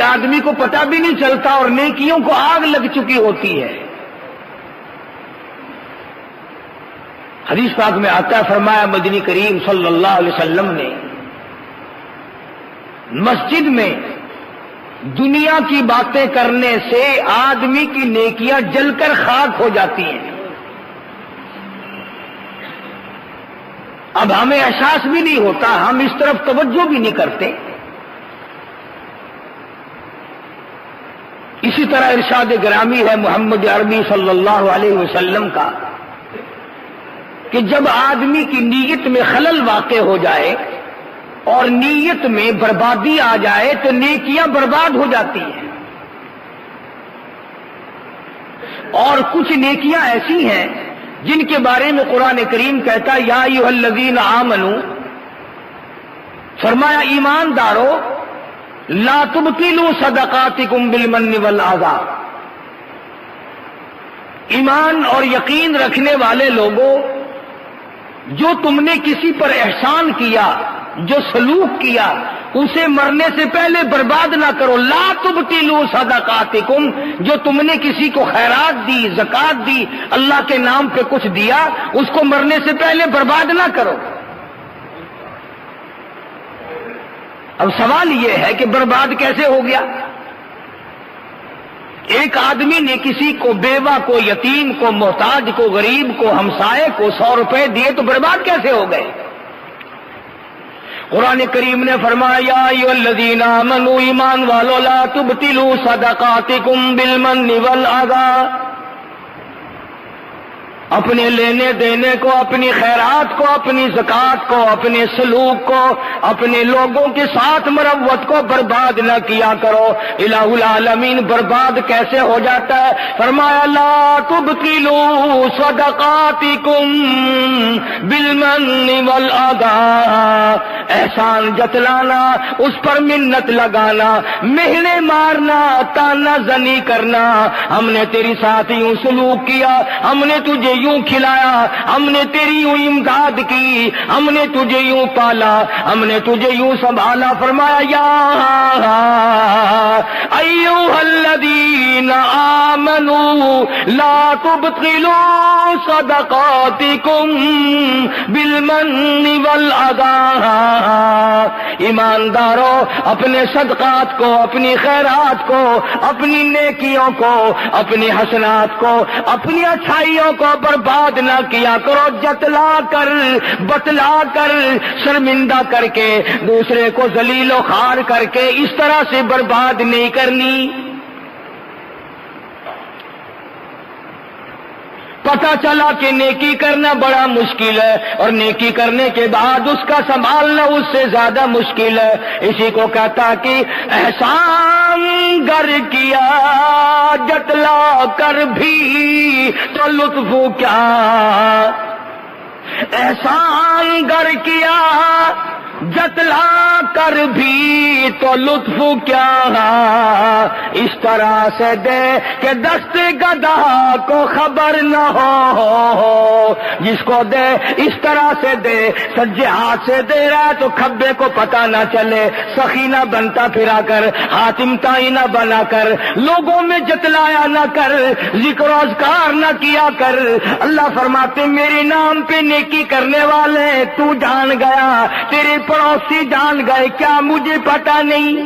آدمی کو پتہ بھی نہیں چلتا اور نیکیوں کو آگ لگ چکی ہوتی ہے۔ حدیث پاک میں آتا ہے، فرمایا مدنی کریم صلی اللہ علیہ وسلم نے مسجد میں دنیا کی باتیں کرنے سے آدمی کی نیکیاں جل کر خاک ہو جاتی ہیں۔ اب ہمیں احساس بھی نہیں ہوتا، ہم اس طرف توجہ بھی نہیں کرتے۔ اسی طرح ارشاد گرامی ہے محمد عربی صلی اللہ علیہ وسلم کا کہ جب آدمی کی نیت میں خلل واقع ہو جائے اور نیت میں بربادی آ جائے تو نیکیاں برباد ہو جاتی ہیں۔ اور کچھ نیکیاں ایسی ہیں جن کے بارے میں قرآن کریم کہتا ہے یا ایھا الذین آمنوا، فرمایا ایماندارو لا تبطلوا صدقاتکم بالمن والاذی، ایمان اور یقین رکھنے والے لوگوں، جو تم نے کسی پر احسان کیا، جو سلوک کیا، اسے مرنے سے پہلے برباد نہ کرو۔ لا تبطلوا صدقاتکم، جو تم نے کسی کو خیرات دی، زکات دی، اللہ کے نام پہ کچھ دیا، اس کو مرنے سے پہلے برباد نہ کرو۔ اب سوال یہ ہے کہ برباد کیسے ہو گیا؟ ایک آدمی نے کسی کو، بیوہ کو، یتیم کو، محتاج کو، غریب کو، ہمسائے کو 100 روپے دیے تو برباد کیسے ہو گئے؟ قرآن کریم نے فرمایا یا ایھا الذین آمنوا، ایمان والو لا تبطلوا صدقاتکم بالمن والاذی، اپنے لینے دینے کو، اپنی خیرات کو، اپنی زکات کو، اپنے سلوک کو، اپنے لوگوں کے ساتھ مروت کو برباد نہ کیا کرو۔ الہ العالمین برباد کیسے ہو جاتا ہے؟ فرمایا لا تبطلوا صدقاتکم بالمن والاذی، احسان جتلانا، اس پر منت لگانا، مہنے مارنا، تانا زنی کرنا، ہم نے تیری ساتھ یوں سلوک کیا، ہم نے تجھے یوں کھلایا، ہم نے تیری یوں امداد کی، ہم نے تجھے یوں پالا، ہم نے تجھے یوں سنبھالا۔ فرمایا یا ایھا الذین آمنوا لا تبطلوا صدقاتکم بالمن والاذی، ایمانداروں اپنے صدقات کو، اپنی خیرات کو، اپنی نیکیوں کو، اپنی حسنات کو، اپنی اچھائیوں کو برباد نہ کیا کرو، جتلا کر، بتلا کر، شرمندہ کر کے، دوسرے کو ذلیل و خوار کر کے اس طرح سے برباد نہیں کرنی۔ پتہ چلا کہ نیکی کرنا بڑا مشکل ہے اور نیکی کرنے کے بعد اس کا سنبھالنا اس سے زیادہ مشکل ہے۔ اسی کو کہتا کہ احسان گر کیا جتلا کر بھی تو لطف کیا، احسان گر کیا جتلا کر بھی تو لطف کیا، اس طرح سے دے کہ دست گدھا کو خبر نہ ہو، جس کو دے اس طرح سے دے، سجے ہاتھ سے دے رہا ہے تو کھبے کو پتہ نہ چلے، سخی نہ بنتا پھرا کر، حاتم تائی نہ بنا کر، لوگوں میں جتلایا نہ کر، ذکر و اذکار نہ کیا کر۔ اللہ فرماتے میرے نام پہ نیکی کرنے والے تو جان گیا، تیرے پڑوسی جان گئے، کیا مجھے پتا نہیں؟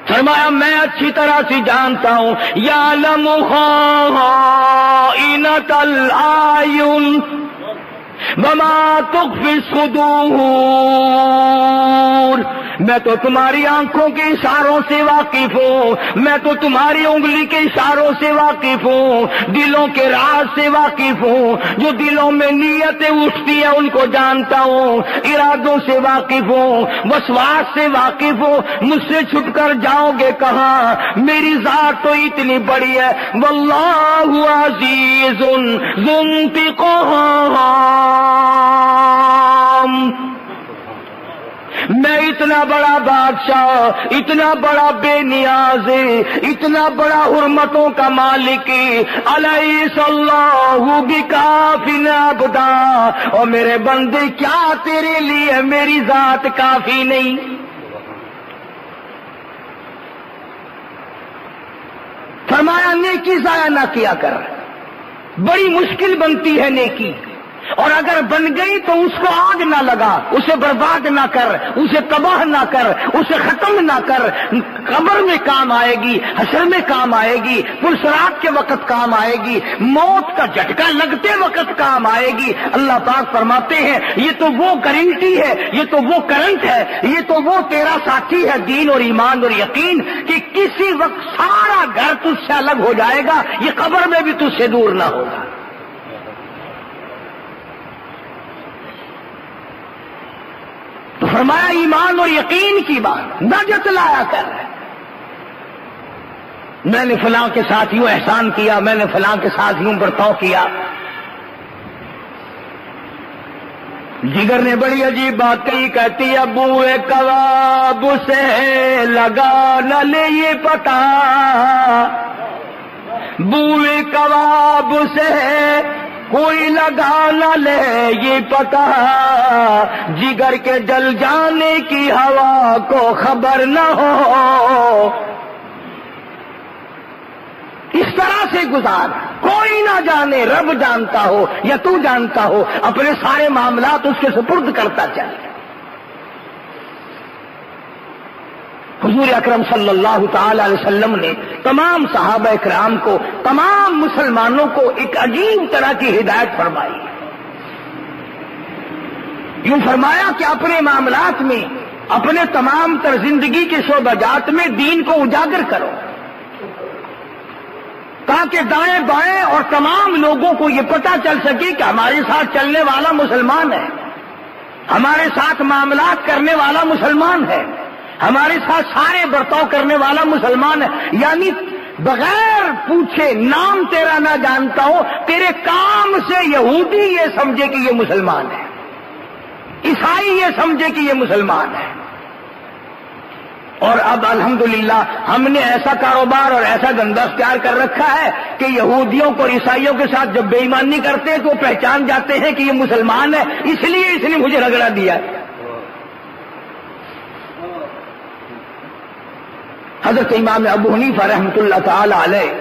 فرمایا میں اچھی طرح سے جانتا ہوں، یعلم خائنۃ الاعین وما تخفی الصدور، میں تو تمہاری آنکھوں کے اشاروں سے واقف ہوں، میں تو تمہاری انگلی کے اشاروں سے واقف ہوں، دلوں کے راز سے واقف ہوں، جو دلوں میں نیتیں اٹھتی ہیں ان کو جانتا ہوں، ارادوں سے واقف ہوں، وسواس سے واقف ہوں، مجھ سے چھپ کر جاؤ گے کہاں؟ میری ذات تو اتنی بڑی ہے، واللہ عزیز ذو انتقام، میں اتنا بڑا بادشاہ، اتنا بڑا بے نیاز، اتنا بڑا حرمتوں کا مالک، الیس اللہ بکافٍ عبدا، اور میرے بندے کیا تیرے لیے میری ذات کافی نہیں؟ فرمایا نیکی ضائع نہ کیا کر، بڑی مشکل بنتی ہے نیکی، اور اگر بن گئی تو اس کو آگ نہ لگا، اسے برباد نہ کر، اسے تباہ نہ کر، اسے ختم نہ کر، قبر میں کام آئے گی، حشر میں کام آئے گی، پلسرات کے وقت کام آئے گی، موت کا جھٹکا لگتے وقت کام آئے گی۔ اللہ پاک فرماتے ہیں یہ تو وہ گارنٹی ہے، یہ تو وہ کرنٹ ہے، یہ تو وہ تیرا ساتھی ہے دین اور ایمان اور یقین، کہ کسی وقت سارا گھر تجھ سے الگ ہو جائے گا، یہ قبر میں بھی تجھ سے دور نہ ہوگا۔ تو فرمایا ایمان اور یقین کی بات نہ جتلایا کر، میں نے فلاں کے ساتھ یوں احسان کیا، میں نے فلاں کے ساتھ یوں برتاؤ کیا۔ جگر نے بڑی عجیب بات کہی، کہتی ہے بوئے کباب سے لگا نہ لے یہ پتا، بوئے کباب سے کوئی لگا نہ لے یہ پتا، جگر کے جل جانے کی ہوا کو خبر نہ ہو۔ اس طرح سے گزار، کوئی نہ جانے، رب جانتا ہو یا تو جانتا ہو، اپنے سارے معاملات اس کے سپرد کرتا چل۔ حضور اکرم صلی اللہ تعالی علیہ وسلم نے تمام صحابہ اکرام کو، تمام مسلمانوں کو ایک عجیب طرح کی ہدایت فرمائی۔ یوں فرمایا کہ اپنے معاملات میں، اپنے تمام تر زندگی کے شعبہ جات میں دین کو اجاگر کرو، تاکہ دائیں بائیں اور تمام لوگوں کو یہ پتہ چل سکے کہ ہمارے ساتھ چلنے والا مسلمان ہے، ہمارے ساتھ معاملات کرنے والا مسلمان ہے، ہمارے ساتھ سارے برتاؤ کرنے والا مسلمان ہے۔ یعنی بغیر پوچھے نام تیرا نہ جانتا ہو، تیرے کام سے یہودی یہ سمجھے کہ یہ مسلمان ہے، عیسائی یہ سمجھے کہ یہ مسلمان ہے۔ اور اب الحمدللہ ہم نے ایسا کاروبار اور ایسا دھندا اختیار کر رکھا ہے کہ یہودیوں کو اور عیسائیوں کے ساتھ جب بے ایمانی کرتے ہیں تو وہ پہچان جاتے ہیں کہ یہ مسلمان ہے، اس لیے اس نے مجھے رگڑا دیا ہے۔ حضرت امام ابو حنیفہ رحمۃ اللہ تعالی علیہ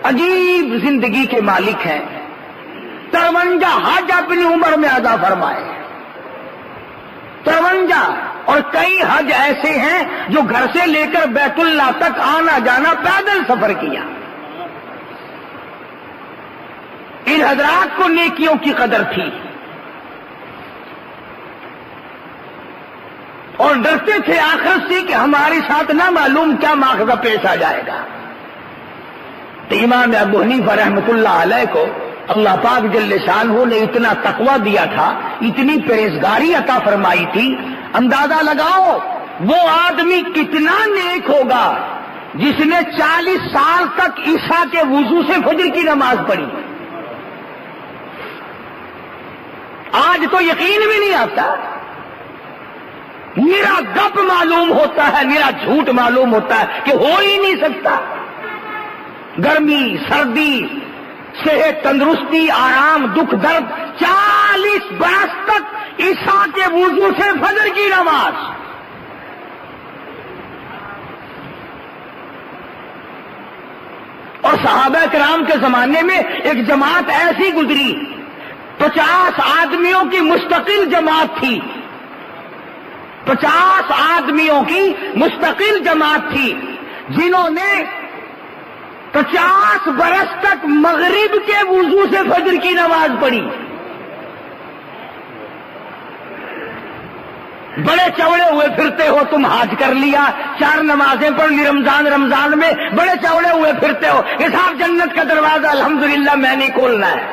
عجیب زندگی کے مالک ہیں، 53 حج اپنی عمر میں ادا فرمائے، 53، اور کئی حج ایسے ہیں جو گھر سے لے کر بیت اللہ تک آنا جانا پیدل سفر کیا۔ ان حضرات کو نیکیوں کی قدر تھی اور ڈرتے تھے آخرت سے کہ ہمارے ساتھ نہ معلوم کیا ماخذہ پیش آ جائے گا۔ تو امام ابو حنیفہ رحمۃ اللہ علیہ کو اللہ پاک جل شانہ نے اتنا تقویٰ دیا تھا، اتنی پرہیزگاری عطا فرمائی تھی، اندازہ لگاؤ وہ آدمی کتنا نیک ہوگا جس نے 40 سال تک عشاء کے وضو سے فجر کی نماز پڑھی۔ آج تو یقین بھی نہیں آتا، میرا گپ معلوم ہوتا ہے، میرا جھوٹ معلوم ہوتا ہے کہ ہو ہی نہیں سکتا۔ گرمی، سردی، صحت، تندرستی، آرام، دکھ، درد، 40 برس تک عشاء کے وضو سے فجر کی نماز۔ اور صحابہ کرام کے زمانے میں ایک جماعت ایسی گزری، 50 آدمیوں کی مستقل جماعت تھی، 50 آدمیوں کی مستقل جماعت تھی، جنہوں نے 50 برس تک مغرب کے وضو سے فجر کی نماز پڑھی۔ بڑے چوڑے ہوئے پھرتے ہو تم، حج کر لیا، 4 نمازیں پڑھ لی رمضان میں، بڑے چوڑے ہوئے پھرتے ہو کہ صاحب جنت کا دروازہ الحمدللہ میں نہیں کھولنا ہے۔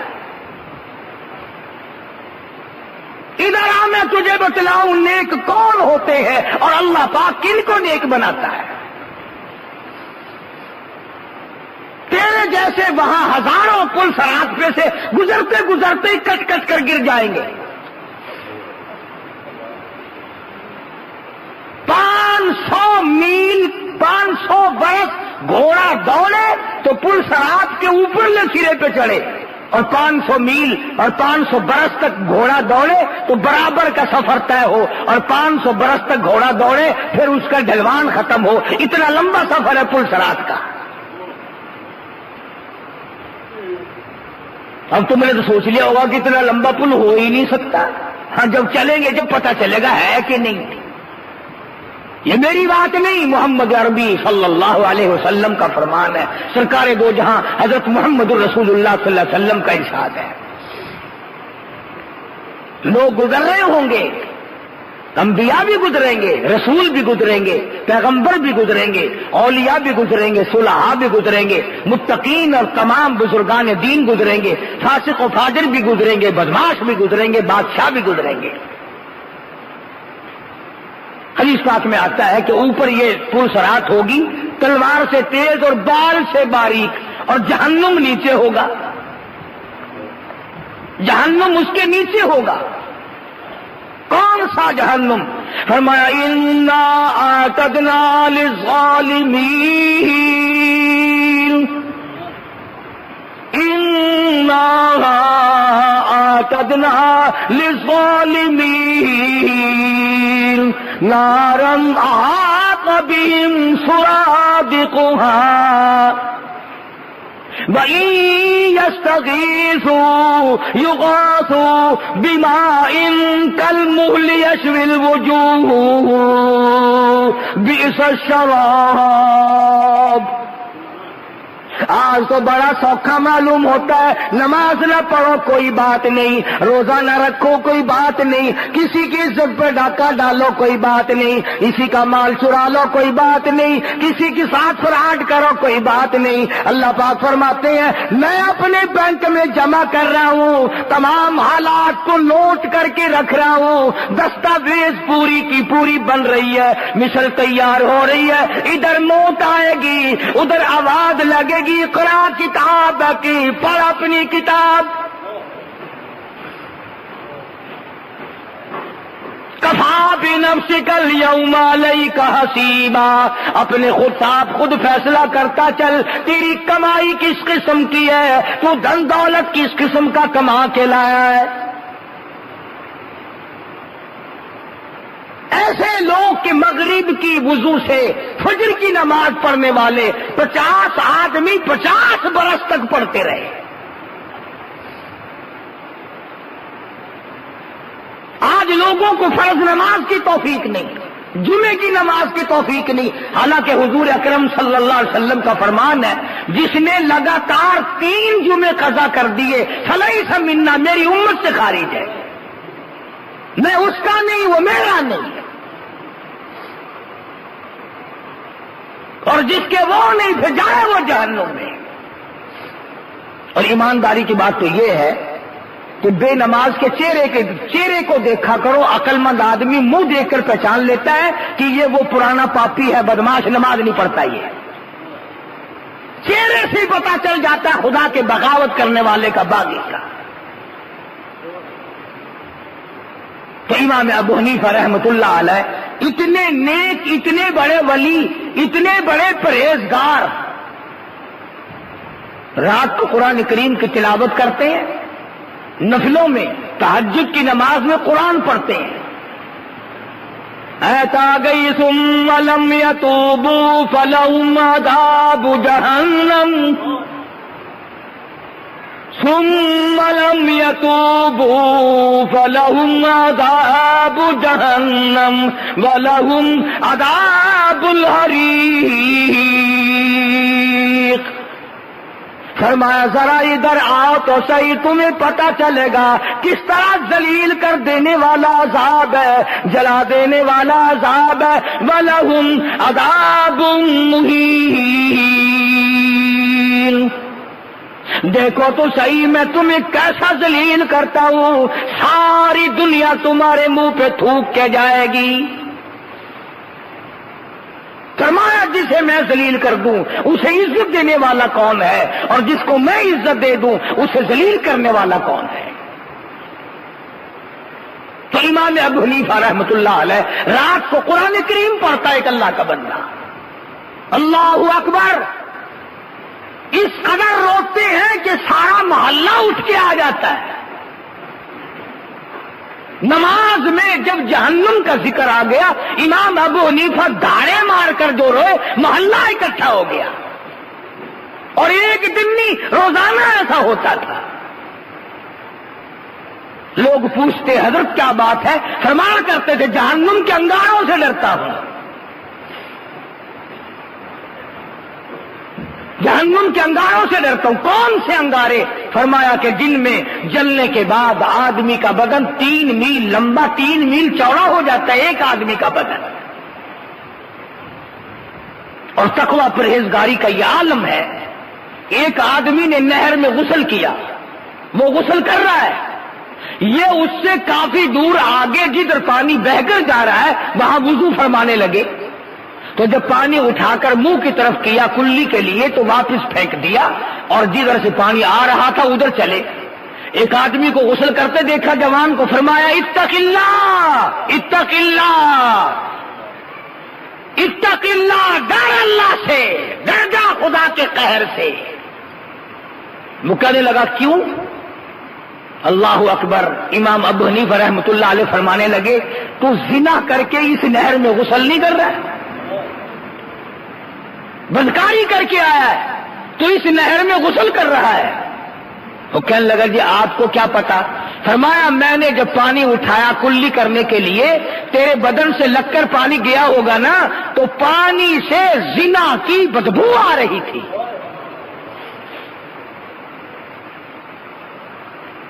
ادھر آ میں تجھے بتلاؤں نیک کون ہوتے ہیں اور اللہ پاک کن کو نیک بناتا ہے۔ تیرے جیسے وہاں ہزاروں پل سرات پہ سے گزرتے گزرتے کٹ کٹ کر گر جائیں گے، 500 برس گھوڑا دوڑے تو پل صراط کے اوپرلے سرے پہ چڑھے، اور 500 میل اور 500 برس تک گھوڑا دوڑے تو برابر کا سفر طے ہو، اور 500 برس تک گھوڑا دوڑے پھر اس کا ڈھلوان ختم ہو۔ اتنا لمبا سفر ہے پل صراط کا۔ اب تم نے تو سوچ لیا ہوگا کہ اتنا لمبا پل ہو ہی نہیں سکتا۔ ہاں جب چلیں گے جب پتہ چلے گا ہے کہ نہیں۔ یہ میری بات نہیں، محمد عربی صلی اللہ علیہ وسلم کا فرمان ہے، سرکار دو جہاں حضرت محمد الرسول اللہ صلی اللہ علیہ وسلم کا ارشاد ہے۔ لوگ گزر رہے ہوں گے، انبیاء بھی گزریں گے، رسول بھی گزریں گے، پیغمبر بھی گزریں گے، اولیاء بھی گزریں گے، صلحاء بھی گزریں گے، متقین اور تمام بزرگان دین گزریں گے، فاسق و فاجر بھی گزریں گے، بدماش بھی گزریں گے، بادشاہ بھی گزریں گے۔ حدیث پاک میں آتا ہے کہ اوپر یہ پل صراط ہوگی تلوار سے تیز اور بال سے باریک، اور جہنم نیچے ہوگا، جہنم اس کے نیچے ہوگا۔ کون سا جہنم؟ فرمایا انا اعتدنا للظالمین، انا اعتدنا للظالمین نارا احاط بهم سرادقها وَإِن يَسْتَغِيثُوا يُغَاثُوا بِمَاءٍ كَالْمُهْلِ يَشْوِي الْوُجُوهَ بِئْسَ الشَّرَابُ۔ آج تو بڑا سوکھا معلوم ہوتا ہے، نماز نہ پڑھو کوئی بات نہیں، روزہ نہ رکھو کوئی بات نہیں، کسی کی عزت پہ ڈاکہ ڈالو کوئی بات نہیں، کسی کا مال چرا لو کوئی بات نہیں، کسی کے ساتھ فراڈ کرو کوئی بات نہیں۔ اللہ پاک فرماتے ہیں میں اپنے بینک میں جمع کر رہا ہوں، تمام حالات کو نوٹ کر کے رکھ رہا ہوں، دستاویز پوری کی پوری بن رہی ہے، مثل تیار ہو رہی ہے، ادھر نوٹ آئے گی ادھر آواز لگے گی اقرا کتاب کی، پڑھ اپنی کتاب۔ کفا بنفسک الیوم علیک حسیبا، اپنے خود صاحب خود فیصلہ کرتا چل، تیری کمائی کس قسم کی ہے، تو دھن دولت کس قسم کا کما کے لایا ہے۔ ایسے لوگ کہ مغرب کی وضو سے فجر کی نماز پڑھنے والے 50 آدمی 50 برس تک پڑھتے رہے۔ آج لوگوں کو فرض نماز کی توفیق نہیں، جمعے کی نماز کی توفیق نہیں، حالانکہ حضور اکرم صلی اللہ علیہ وسلم کا فرمان ہے جس نے لگاتار 3 جمعے قضا کر دیے فلیس منا، میری امت سے خارج ہے، میں اس کا نہیں وہ میرا نہیں، اور جس کے وہ نہیں پھر جائے وہ جہنم میں۔ اور ایمانداری کی بات تو یہ ہے کہ بے نماز کے چہرے کو دیکھا کرو، عقل مند آدمی منہ دیکھ کر پہچان لیتا ہے کہ یہ وہ پرانا پاپی ہے، بدماش، نماز نہیں پڑھتا، یہ چہرے سے پتا چل جاتا ہے خدا کے بغاوت کرنے والے کا باغی کا۔ تو امام ابو حنیفہ رحمۃ اللہ علیہ اتنے نیک، اتنے بڑے ولی، اتنے بڑے پرہیزگار، رات کو قرآن کریم کی تلاوت کرتے ہیں، نفلوں میں تہجد کی نماز میں قرآن پڑھتے ہیں۔ ایتا گئی ثم لم یتوبوا فلہم عذاب جہنم، ثم لم يتوبوا فلهم عذاب جہنم ولهم عذاب الحریق۔ فرمایا ذرا ادھر آؤ تو صحیح، تمہیں پتہ چلے گا کس طرح ذلیل کر دینے والا عذاب ہے، جلا دینے والا عذاب ہے، وَلَهُمْ عَذَابٌ مُّهِينٌ۔ دیکھو تو صحیح میں تمہیں کیسا ذلیل کرتا ہوں، ساری دنیا تمہارے منہ پہ تھوک کے جائے گی۔ فرمایا جسے میں ذلیل کر دوں اسے عزت دینے والا کون ہے، اور جس کو میں عزت دے دوں اسے ذلیل کرنے والا کون ہے۔ تو امام ابو حنیفہ رحمۃ اللہ علیہ رات کو قرآن کریم پڑھتا ہے ایک اللہ کا بندہ، اللہ اکبر، اس قدر روتے ہیں کہ سارا محلہ اٹھ کے آ جاتا ہے۔ نماز میں جب جہنم کا ذکر آ گیا، امام ابو حنیفہ دھاڑے مار کر جو روئے، محلہ اکٹھا ہو گیا۔ اور ایک دن نہیں، روزانہ ایسا ہوتا تھا۔ لوگ پوچھتے حضرت کیا بات ہے؟ فرمایا کرتے تھے جہنم کے انگاروں سے ڈرتا ہوں، جہنم کے انگاروں سے ڈرتا ہوں۔ کون سے انگارے؟ فرمایا کہ جن میں جلنے کے بعد آدمی کا بدن 3 میل لمبا 3 میل چوڑا ہو جاتا ہے، ایک آدمی کا بدن۔ اور تقویٰ پرہیزگاری کا یہ عالم ہے۔ ایک آدمی نے نہر میں غسل کیا، وہ غسل کر رہا ہے، یہ اس سے کافی دور آگے جدھر پانی بہ کر جا رہا ہے وہاں وضو فرمانے لگے۔ تو جب پانی اٹھا کر منہ کی طرف کیا کلی کے لیے تو واپس پھینک دیا، اور جدھر سے پانی آ رہا تھا ادھر چلے۔ ایک آدمی کو غسل کرتے دیکھا جوان کو، فرمایا اتق اللہ اتق اللہ اتق اللہ، ڈر اللہ سے، ڈر جا خدا کے قہر سے۔ وہ کہنے لگا کیوں؟ اللہ اکبر، امام ابو حنیفہ رحمۃ اللہ علیہ فرمانے لگے تو زنا کر کے اس نہر میں غسل نہیں کر رہا ہے، بدکاری کر کے آیا ہے تو اس نہر میں غسل کر رہا ہے۔ وہ کہنے لگا جی آپ کو کیا پتا؟ فرمایا میں نے جب پانی اٹھایا کلی کرنے کے لیے، تیرے بدن سے لگ کر پانی گیا ہوگا نا، تو پانی سے زنا کی بدبو آ رہی تھی،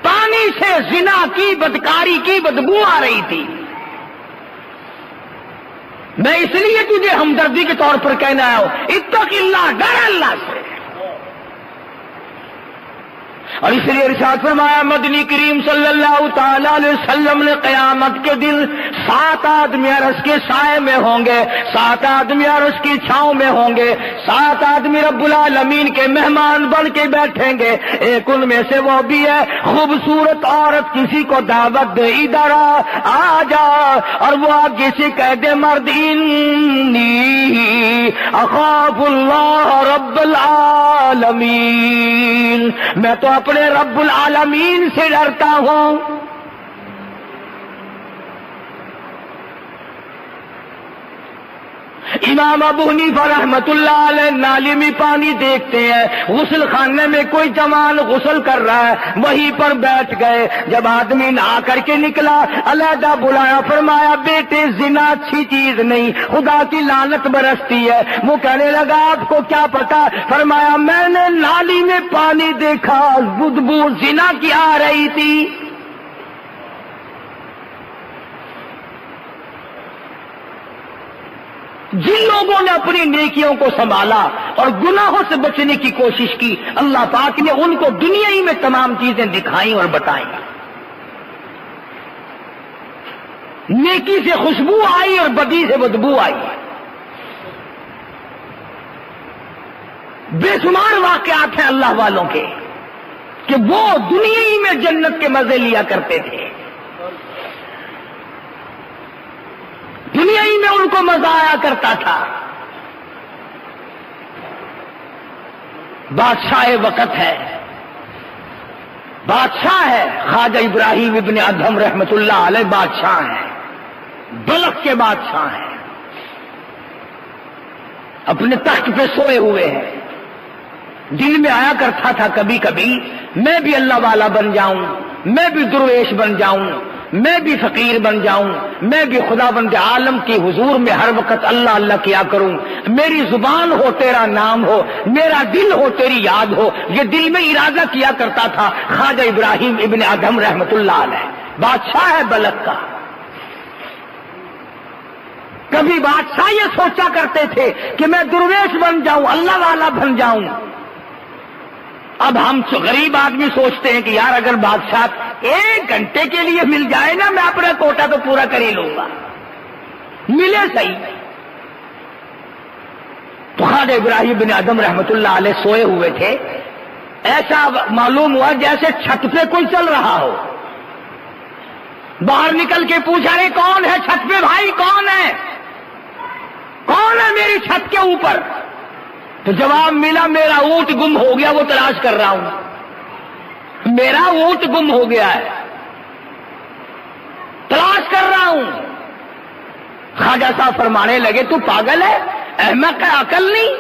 پانی سے زنا کی بدکاری کی بدبو آ رہی تھی۔ میں اس لیے تجھے ہمدردی کے طور پر کہنا آیا ہوں اتق اللہ، ڈر اللہ سے۔ اور اس لیے ارشاد فرمایا مدنی کریم صلی اللہ تعالی علیہ وسلم نے قیامت کے دن 7 آدمی عرش کے سائے میں ہوں گے، 7 آدمی عرش کی چھاؤں میں ہوں گے، 7 آدمی رب العالمین کے مہمان بن کے بیٹھیں گے۔ ایک ان میں سے وہ بھی ہے خوبصورت عورت کسی کو دعوت دے ادھر آ جا، اور وہ آگے سے کہہ دے مرد انی اخاف اللہ رب العالمین، میں تو اپنے رب العالمین سے ڈرتا ہوں۔ امام ابو حنیفہ رحمت اللہ علیہ نالی میں پانی دیکھتے ہیں، غسل خانے میں کوئی جوان غسل کر رہا ہے، وہیں پر بیٹھ گئے۔ جب آدمی نہا کر کے نکلا علیحدہ بلایا، فرمایا بیٹے زنا اچھی چیز نہیں، خدا کی لعنت برستی ہے۔ وہ کہنے لگا آپ کو کیا پتا؟ فرمایا میں نے نالی میں پانی دیکھا، بدبو زنا کی آ رہی تھی۔ جن لوگوں نے اپنی نیکیوں کو سنبھالا اور گناہوں سے بچنے کی کوشش کی، اللہ پاک نے ان کو دنیا ہی میں تمام چیزیں دکھائیں اور بتائیں۔ نیکی سے خوشبو آئی اور بدی سے بدبو آئی۔ بے شمار واقعات ہیں اللہ والوں کے کہ وہ دنیا ہی میں جنت کے مزے لیا کرتے تھے، دنیا ہی میں ان کو مزہ آیا کرتا تھا۔ بادشاہ وقت ہے، بادشاہ ہے خواجہ ابراہیم ابن ادہم رحمت اللہ علیہ، بادشاہ ہیں، بلخ کے بادشاہ ہیں، اپنے تخت پہ سوئے ہوئے ہیں۔ دل میں آیا کرتا تھا کبھی کبھی میں بھی اللہ والا بن جاؤں، میں بھی درویش بن جاؤں، میں بھی فقیر بن جاؤں، میں بھی خدا بند عالم کی حضور میں ہر وقت اللہ اللہ کیا کروں، میری زبان ہو تیرا نام ہو، میرا دل ہو تیری یاد ہو۔ یہ دل میں ارادہ کیا کرتا تھا خواجہ ابراہیم ابن ادہم رحمت اللہ علیہ، بادشاہ ہے بلخ کا۔ کبھی بادشاہ یہ سوچا کرتے تھے کہ میں درویش بن جاؤں، اللہ والا بن جاؤں۔ اب ہم غریب آدمی سوچتے ہیں کہ یار اگر بادشاہ 1 گھنٹے کے لیے مل جائے نا، میں اپنا کوٹا تو پورا کر ہی لوں گا، ملے صحیح۔ تو خواجہ ابراہیم بن ادہم رحمت اللہ علیہ سوئے ہوئے تھے، ایسا معلوم ہوا جیسے چھت پہ کوئی چل رہا ہو۔ باہر نکل کے پوچھا کون ہے چھت پہ؟ بھائی کون ہے، کون ہے میری چھت کے اوپر؟ تو جواب ملا میرا اونٹ گم ہو گیا، وہ تلاش کر رہا ہوں، میرا اونٹ گم ہو گیا ہے، تلاش کر رہا ہوں۔ خواجہ صاحب فرمانے لگے تو پاگل ہے، احمق ہے، عقل نہیں؟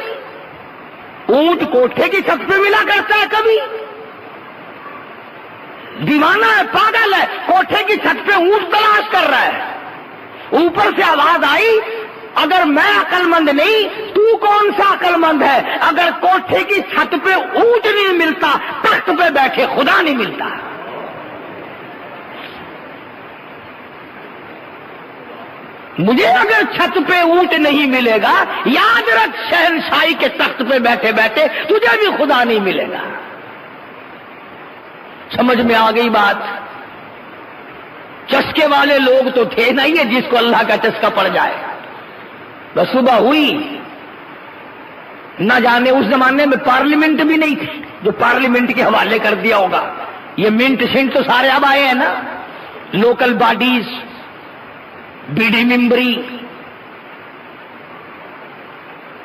اونٹ کوٹھے کی چھت پہ ملا کرتا ہے کبھی؟ دیوانہ ہے، پاگل ہے، کوٹھے کی چھت پہ اونٹ تلاش کر رہا ہے۔ اوپر سے آواز آئی، اگر میں عقل مند نہیں تو کون سا عقل مند ہے؟ اگر کوٹھے کی چھت پہ اونٹ نہیں ملتا، تخت پہ بیٹھے خدا نہیں ملتا۔ مجھے اگر چھت پہ اونٹ نہیں ملے گا، یاد رکھ شہنشاہی کے تخت پہ بیٹھے بیٹھے تجھے بھی خدا نہیں ملے گا۔ سمجھ میں آ گئی بات؟ چسکے والے لوگ تو تھے نہیں ہے جس کو اللہ کا چسکا پڑ جائے۔ بس صبح ہوئی، نہ جانے اس زمانے میں پارلیمنٹ بھی نہیں تھی جو پارلیمنٹ کے حوالے کر دیا ہوگا۔ یہ منٹ شنٹ تو سارے اب آئے ہیں نا، لوکل باڈیز، بی ڈی ممبری،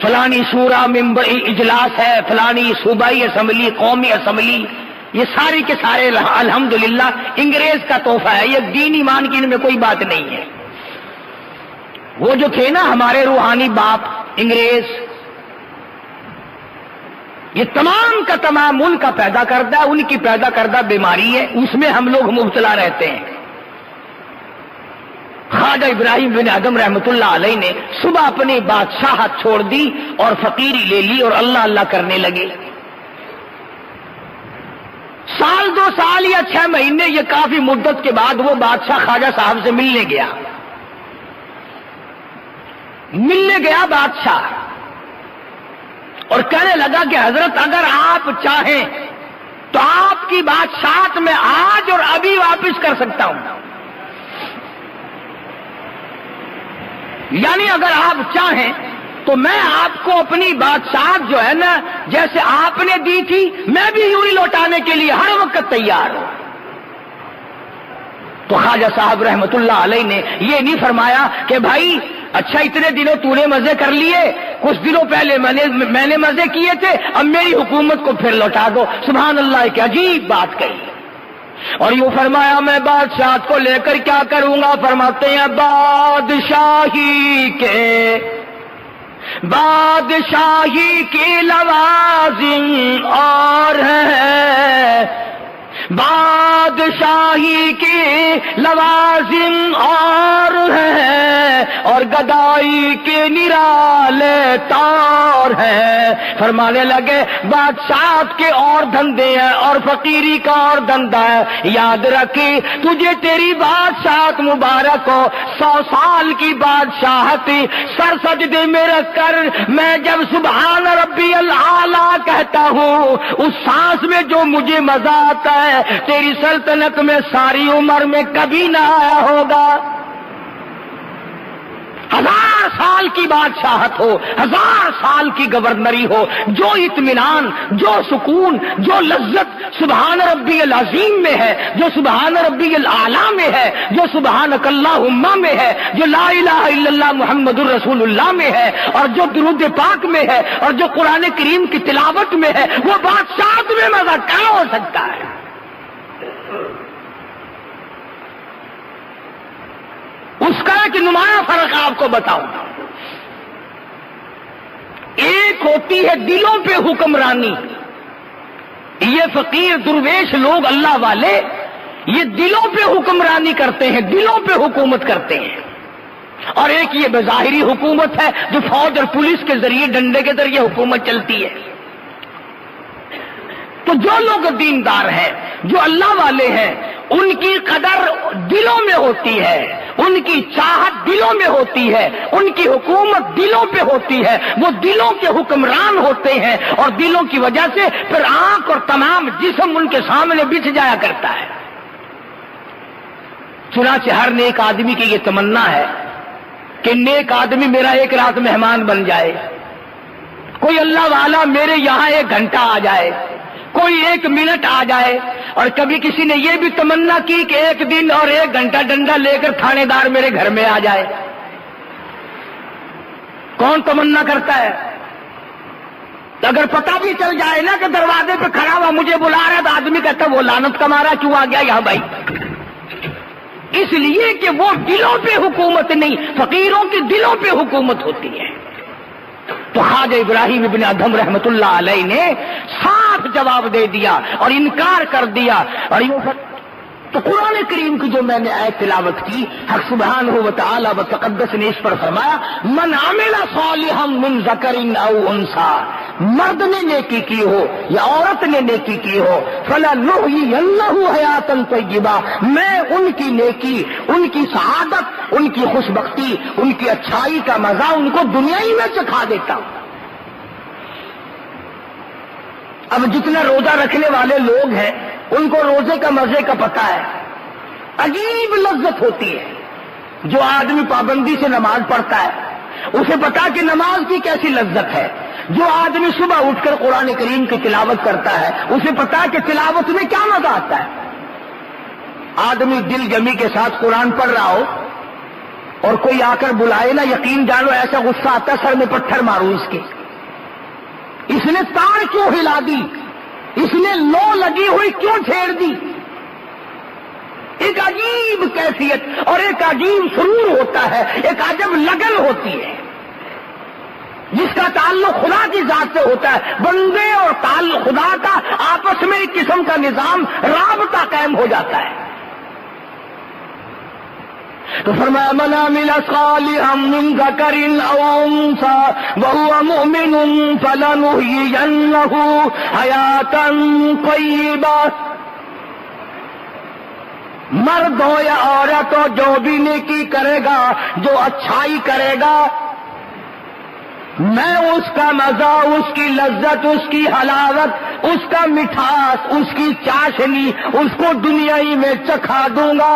فلانی شورا ممبری اجلاس ہے، فلانی صوبائی اسمبلی، قومی اسمبلی، یہ ساری کے سارے الحمدللہ انگریز کا تحفہ ہے، یہ دین ایمان کی ان میں کوئی بات نہیں ہے۔ وہ جو تھے نا ہمارے روحانی باپ انگریز، یہ تمام کا تمام ان کا پیدا کردہ، ان کی پیدا کردہ بیماری ہے، اس میں ہم لوگ مبتلا رہتے ہیں۔ خواجہ ابراہیم بن ادم رحمت اللہ علیہ نے صبح اپنی بادشاہت چھوڑ دی اور فقیری لے لی اور اللہ اللہ کرنے لگے۔ سال 2 سال یا 6 مہینے، یہ کافی مدت کے بعد وہ بادشاہ خواجہ صاحب سے ملنے گیا۔ بادشاہ اور کہنے لگا کہ حضرت اگر آپ چاہیں تو آپ کی بادشاہت میں آج اور ابھی واپس کر سکتا ہوں، یعنی اگر آپ چاہیں تو میں آپ کو اپنی بادشاہت جو ہے نا جیسے آپ نے دی تھی میں بھی یوں ہی لوٹانے کے لیے ہر وقت تیار ہوں۔ تو خواجہ صاحب رحمت اللہ علیہ نے یہ نہیں فرمایا کہ بھائی اچھا اتنے دنوں تو نے مزے کر لیے، کچھ دنوں پہلے میں نے مزے کیے تھے، اب میری حکومت کو پھر لوٹا دو۔ سبحان اللہ، کیا عجیب بات کہی۔ اور یوں فرمایا میں بادشاہت کو لے کر کیا کروں گا؟ فرماتے ہیں بادشاہی کے لوازم اور ہیں، بادشاہی کے لوازم اور ہیں، اور گدائی کے نرالے طور ہیں۔ فرمانے لگے بادشاہت کے اور دھندے ہیں اور فقیری کا اور دھندا ہے، یاد رکھی تجھے تیری بادشاہت مبارک ہو 100 سال کی بادشاہت سر سجدے میں رکھ کر میں جب سبحان ربی الاعلیٰ کہتا ہوں اس سانس میں جو مجھے مزہ آتا ہے تیری سلطنت میں ساری عمر میں کبھی نہ آیا ہوگا۔ 1000 سال کی بادشاہت ہو، 1000 سال کی گورنری ہو، جو اطمینان، جو سکون، جو لذت سبحان ربی العظیم میں ہے، جو سبحان ربی الاعلیٰ میں ہے، جو سبحانک اللہم میں ہے، جو لا الہ الا اللہ محمد الرسول اللہ میں ہے، اور جو درود پاک میں ہے، اور جو قرآن کریم کی تلاوت میں ہے، وہ بادشاہت میں مزہ کہاں ہو سکتا ہے؟ اس کا ایک نمایاں فرق آپ کو بتاؤں۔ ایک ہوتی ہے دلوں پہ حکمرانی، یہ فقیر درویش لوگ اللہ والے یہ دلوں پہ حکمرانی کرتے ہیں، دلوں پہ حکومت کرتے ہیں، اور ایک یہ بظاہری حکومت ہے جو فوج اور پولیس کے ذریعے ڈنڈے کے ذریعے حکومت چلتی ہے۔ تو جو لوگ دیندار ہیں، جو اللہ والے ہیں، ان کی قدر دلوں میں ہوتی ہے، ان کی چاہت دلوں میں ہوتی ہے، ان کی حکومت دلوں پہ ہوتی ہے، وہ دلوں کے حکمران ہوتے ہیں، اور دلوں کی وجہ سے پھر آنکھ اور تمام جسم ان کے سامنے بچھ جایا کرتا ہے۔ چنانچہ ہر نیک آدمی کی یہ تمنا ہے کہ نیک آدمی میرا ایک رات مہمان بن جائے، کوئی اللہ والا میرے یہاں 1 گھنٹہ آ جائے، کوئی 1 منٹ آ جائے۔ اور کبھی کسی نے یہ بھی تمنا کی کہ 1 دن اور 1 گھنٹہ ڈنڈا لے کر تھانے دار میرے گھر میں آ جائے۔ کون تمنا کرتا ہے؟ اگر پتہ بھی چل جائے نا کہ دروازے پہ کھڑا ہوا مجھے بلا رہا ہے تو آدمی کہتا وہ لعنت کا مارا کیوں آ گیا یہاں بھائی؟ اس لیے کہ وہ دلوں پہ حکومت نہیں، فقیروں کے دلوں پہ حکومت ہوتی ہے۔ تو خواجہ ابراہیم ابن ادھم رحمت اللہ علیہ نے صاف جواب دے دیا اور انکار کر دیا۔ اور یوں تو قرآن کریم کی جو میں نے آیت تلاوت کی، حق سبحانہ و تعالی و تقدس نے اس پر فرمایا من عمل صالحا من ذکر او انثى، مرد نے نیکی کی ہو یا عورت نے نیکی کی ہو، فلنحیینہ حیاتا طیبہ، میں ان کی نیکی، ان کی سعادت، ان کی خوش بختی، ان کی اچھائی کا مزہ ان کو دنیا ہی میں چکھا دیتا ہوں۔ اب جتنا روزہ رکھنے والے لوگ ہیں ان کو روزے کا مزے کا پتہ ہے، عجیب لذت ہوتی ہے۔ جو آدمی پابندی سے نماز پڑھتا ہے اسے پتا کہ نماز کی کیسی لذت ہے۔ جو آدمی صبح اٹھ کر قرآن کریم کی تلاوت کرتا ہے اسے پتا کہ تلاوت میں کیا مزہ آتا ہے۔ آدمی دل جمی کے ساتھ قرآن پڑھ رہا ہو اور کوئی آ کر بلائے نا، یقین جانو ایسا غصہ آتا ہے سر میں پتھر مارو اس نے تار کیوں ہلا دی، اس نے لو لگی ہوئی کیوں چھیڑ دی۔ ایک عجیب کیفیت اور ایک عجیب سرور ہوتا ہے، ایک عجب لگن ہوتی ہے جس کا تعلق خدا کی ذات سے ہوتا ہے۔ بندے اور تعلق خدا کا آپس میں ایک قسم کا نظام، رابطہ قائم ہو جاتا ہے۔ تو فرمایا من عمل صالحا من ذکر او انثى وهو مؤمن فلنحیینہ حیاتا طیبہ، مرد ہو یا عورت ہو جو بھی نیکی کرے گا، جو اچھائی کرے گا، میں اس کا مزہ، اس کی لذت، اس کی حلاوت، اس کا مٹھاس، اس کی چاشنی اس کو دنیا ہی میں چکھا دوں گا۔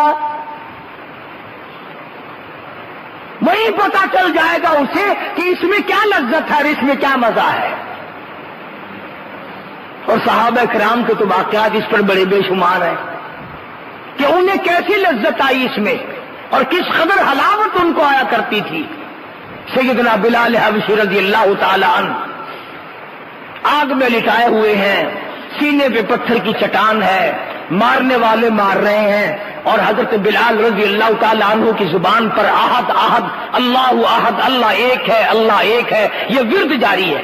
وہی پتا چل جائے گا اسے کہ اس میں کیا لذت ہے اور اس میں کیا مزہ ہے۔ اور صحابہ کرام کے تو واقعات اس پر بڑے بے شمار ہیں کہ انہیں کیسی لذت آئی اس میں اور کس قدر حلاوت ان کو آیا کرتی تھی۔ سیدنا بلال حبشی رضی اللہ تعالی عنہ آگ میں لٹائے ہوئے ہیں، سینے پہ پتھر کی چٹان ہے، مارنے والے مار رہے ہیں، اور حضرت بلال رضی اللہ تعالی عنہ کی زبان پر احد احد، اللہ احد، اللہ ایک ہے، اللہ ایک ہے، یہ ورد جاری ہے۔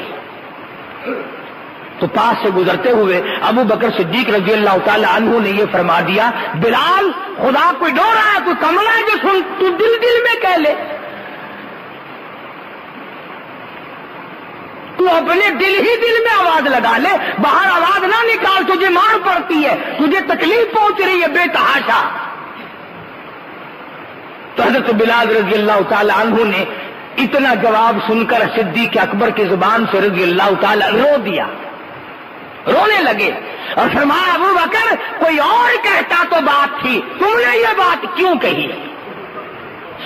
تو پاس سے گزرتے ہوئے ابو بکر صدیق رضی اللہ تعالی عنہ نے یہ فرما دیا بلال خدا کوئی ڈر رہا ہے، کوئی کملا ہے جو سن، تو دل دل میں کہہ لے، تو اپنے دل ہی دل میں آواز لگا لے، باہر آواز نہ نکال، تجھے مار پڑتی ہے، تجھے تکلیف پہنچ رہی ہے بے تحاشا۔ تو حضرت بلال رضی اللہ تعالی عنہ نے اتنا جواب سن کر صدیق اکبر کی زبان سے رضی اللہ تعالی رو دیا، رونے لگے اور فرمایا ابو بکر کوئی اور کہتا تو بات تھی، تم نے یہ بات کیوں کہی؟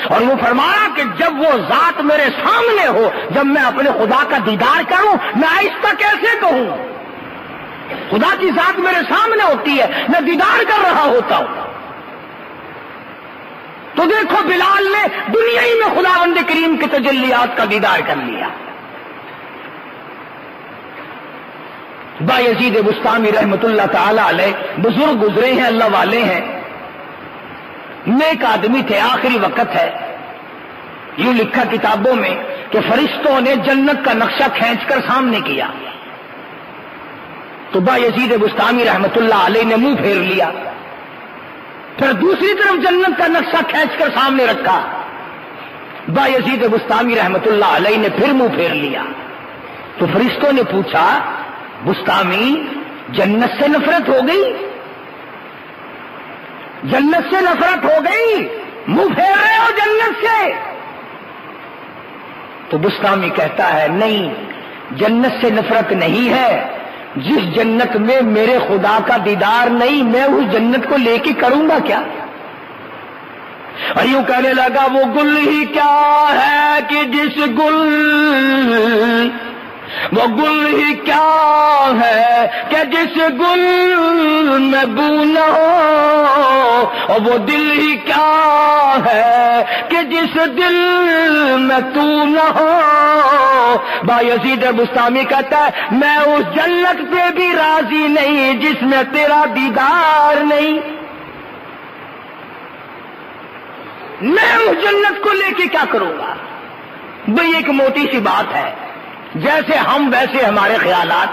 اور وہ فرمایا کہ جب وہ ذات میرے سامنے ہو، جب میں اپنے خدا کا دیدار کروں، میں آہستہ کیسے کہوں؟ خدا کی ذات میرے سامنے ہوتی ہے، میں دیدار کر رہا ہوتا ہوں۔ تو دیکھو بلال نے دنیا ہی میں خداوند کریم کے تجلیات کا دیدار کر لیا۔ بایزید بستامی رحمت اللہ تعالی علیہ بزرگ گزرے ہیں، اللہ والے ہیں، نیک آدمی تھے، آخری وقت ہے۔ یوں لکھا کتابوں میں کہ فرشتوں نے جنت کا نقشہ کھینچ کر سامنے کیا، تو بایزید بستامی رحمت اللہ علیہ نے منہ پھیر لیا، پھر دوسری طرف جنت کا نقشہ کھینچ کر سامنے رکھا، بایزید بستامی رحمت اللہ علیہ نے پھر منہ پھیر لیا۔ تو فرشتوں نے پوچھا بستامی جنت سے نفرت ہو گئی؟ جنت سے نفرت ہو گئی، منہ پھیر رہے ہو جنت سے؟ تو بستامی کہتا ہے نہیں، جنت سے نفرت نہیں ہے، جس جنت میں میرے خدا کا دیدار نہیں، میں اس جنت کو لے کے کروں گا کیا؟ اور یوں کہنے لگا وہ گل ہی کیا ہے کہ جس گل، وہ گل ہی کیا ہے کہ جس گل میں بو نہ ہو، اور وہ دل ہی کیا ہے کہ جس دل میں تو نہ ہو. بایزید بستامی کہتا ہے میں اس جنت پہ بھی راضی نہیں جس میں تیرا دیدار نہیں. میں اس جنت کو لے کے کیا کروں گا؟ بھئی ایک موٹی سی بات ہے، جیسے ہم ویسے ہمارے خیالات.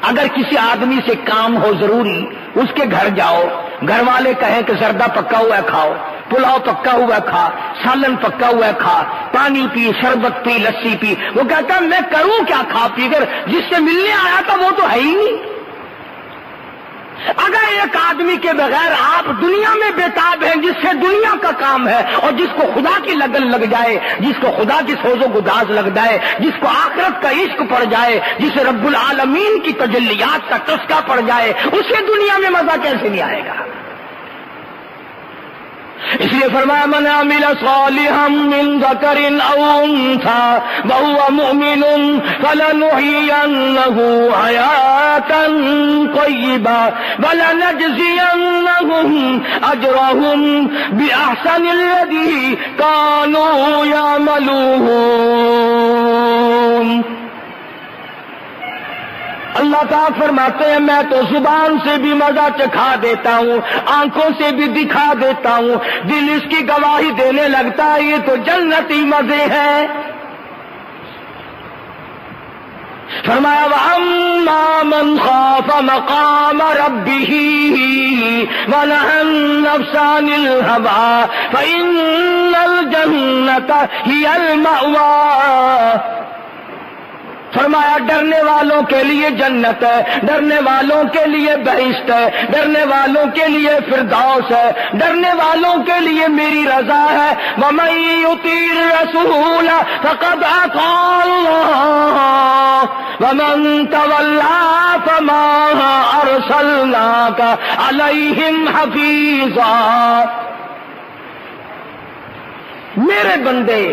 اگر کسی آدمی سے کام ہو ضروری، اس کے گھر جاؤ، گھر والے کہیں کہ زردہ پکا ہوا ہے کھاؤ، پلاؤ پکا ہوا ہے کھا، سالن پکا ہوا ہے کھا، پانی پی، شربت پی، لسی پی. وہ کہتا ہے میں کروں کیا کھا پی کر، جس سے ملنے آیا تھا وہ تو ہے ہی نہیں. اگر ایک آدمی کے بغیر آپ دنیا میں بےتاب ہیں، جس سے دنیا کا کام ہے اور جس کو خدا کی لگن لگ جائے، جس کو خدا کی سوز و گداز لگ جائے، جس کو آخرت کا عشق پڑ جائے، جسے رب العالمین کی تجلیات کا چسکا پڑ جائے، اسے دنیا میں مزہ کیسے نہیں آئے گا؟ اس لیے فرمایا من عمل صالحا من ذکر او انثى وهو مؤمن فلنحيينه حياة طيبة ولنجزينهم اجرهم باحسن الذي كانوا يعملون. اللہ تعالیٰ فرماتے ہیں میں تو زبان سے بھی مزہ چکھا دیتا ہوں، آنکھوں سے بھی دکھا دیتا ہوں، دل اس کی گواہی دینے لگتا ہے یہ تو جنتی مزے ہیں. فرمایا وَأَمَّا مَنْ خَافَ مَقَامَ رَبِّهِ وَنَهَى النَّفْسَ عَنِ الْهَوَىٰ فَإِنَّ الْجَنَّةَ هِيَ الْمَأْوَىٰ. فرمایا ڈرنے والوں کے لیے جنت ہے، ڈرنے والوں کے لیے بہشت ہے، ڈرنے والوں کے لیے فردوس ہے، ڈرنے والوں کے لیے میری رضا ہے. وَمَن يُطِعِ الرَّسُولَ فَقَدْ أَطَاعَ اللَّهَ وَمَن تَوَلَّىٰ فَمَا أَرْسَلْنَاكَ عَلَيْهِمْ حَفِيظًا. میرے بندے